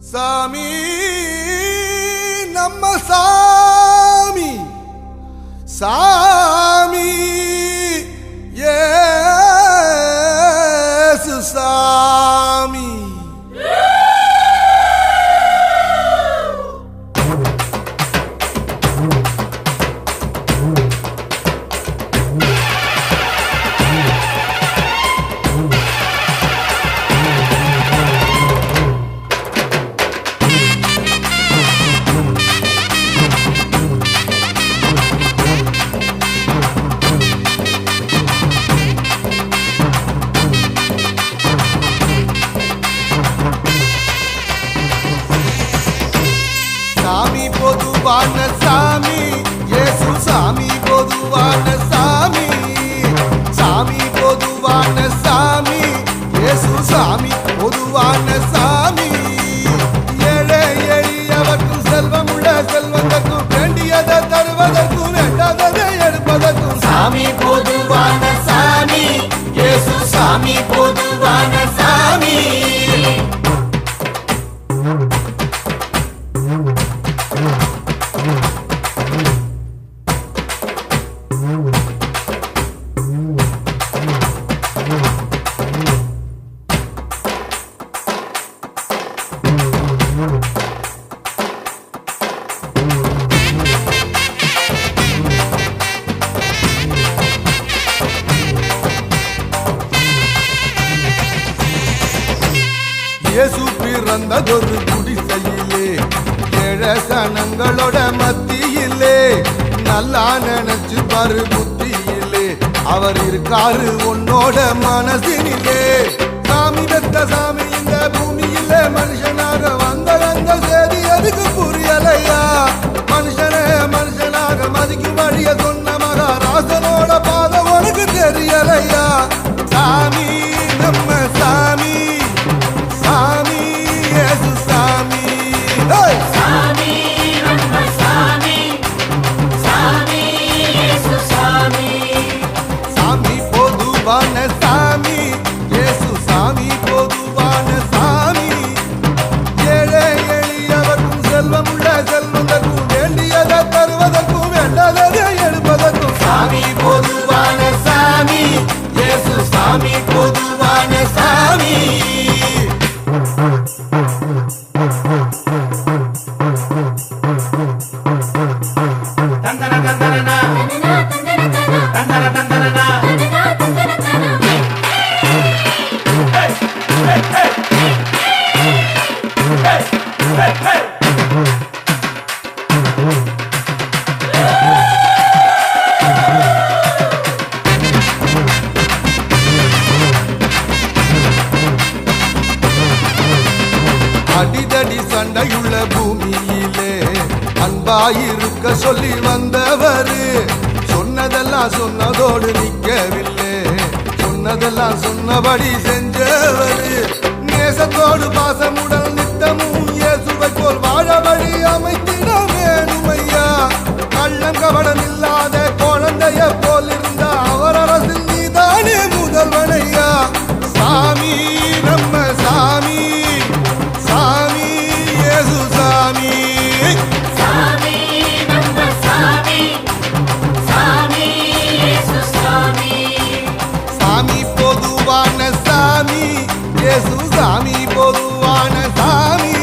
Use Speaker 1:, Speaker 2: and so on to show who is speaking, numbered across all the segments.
Speaker 1: சாமி நம்ம சாமி சாமி ஏசு சாமி பொதுவான சாமி இயேசு சாமி பொதுவான சாமி சாமி பொதுவான சாமி இயேசு சாமி பொதுவான சாமி ஏழை எளியவர்க்கும் செல்வமுள்ள செல்வதற்கும் வேண்டியதை தருவதற்கும் வேண்டாததை எடுப்பதற்கும்
Speaker 2: சாமி பொதுவான சாமி இயேசு சாமி பொதுவான சாமி
Speaker 1: இயேசு பிறந்ததொரு குடிசையிலே ஏழை சனங்களோட மத்தியிலே நல்லா நினைச்சு பாரு புத்தியிலே அவர் இருக்காரு உன்னோட மனசினிலே சாமி பெத்த சாமி இந்த பூமியில மனுஷனாக வந்த செய்தி அதுக்கு புரியலையா மனுஷனே மனுஷனாக மதிக்கும் வழிய சொன்ன மகாராசனோட பாதை உனக்கு தெரியலையா சாமி நம்ம சாமி சாமி இயேசு சாமி
Speaker 2: சாமி நம்ம சாமி சாமி இயேசு சாமி
Speaker 1: சாமி பொதுவான சாமி இயேசு சாமி பொதுவான சாமி ஏழை எளியவர்க்கும் செல்வமுள்ள செல்வதற்கும் வேண்டியதை தருவதற்கும் வேண்டாததை எடுப்பதற்கும்
Speaker 2: சாமி பொதுவான சாமி இயேசு சாமி பொதுவான சாமி
Speaker 1: அடிதடி சண்டையுள்ள பூமியிலே அன்பாயிருக்க சொல்லி வந்தவரு சொன்னதெல்லாம் சொன்னதோடு நிற்கவில்லை சொன்னதெல்லாம் சொன்னபடி செஞ்சவரு நேசத்தோடு பாசமுடல் நித்தமும் இயேசுவை போல் வாழ வழி அமைத்திட வேணுமையா கள்ளங்கவடம் இல்லாத குழந்தைய போல் இருந்த அவர் அரசில் நீதானே முதல்வனையா சாமி நம்ம சாமி சாமி இயேசு சாமி
Speaker 2: சாமி நம்ம சாமி சாமி இயேசு சாமி
Speaker 1: சாமி பொதுவான சாமி இயேசு சாமி பொதுவான சாமி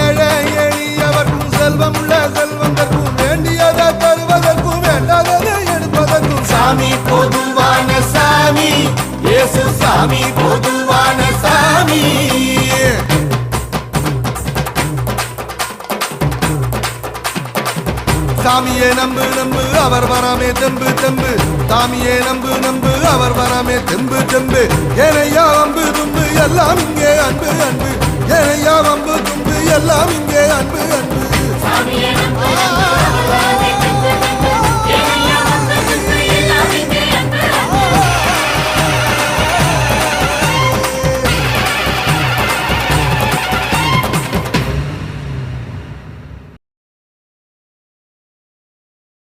Speaker 1: ஏழை எளியவர்க்கும் செல்வமுள்ள செல்வதற்கும் வேண்டியதை தருவதற்கும் வேண்டாததை எடுப்பதற்கும்
Speaker 2: சாமி பொதுவான சாமி இயேசு சாமி பொதுவான சாமி
Speaker 1: சாமியே நம்பு நம்பு அவர் வராமே தெம்பு தெம்பு சாமியே நம்பு நம்பு அவர் வராமே தெம்பு தெம்பு ஏனையா வம்பு தும்பு எல்லாம் இங்கே அன்பு அன்பு ஏனையா வம்பு தும்பு எல்லாம் இங்கே அன்பு அன்பு
Speaker 2: சாமியே நம்பு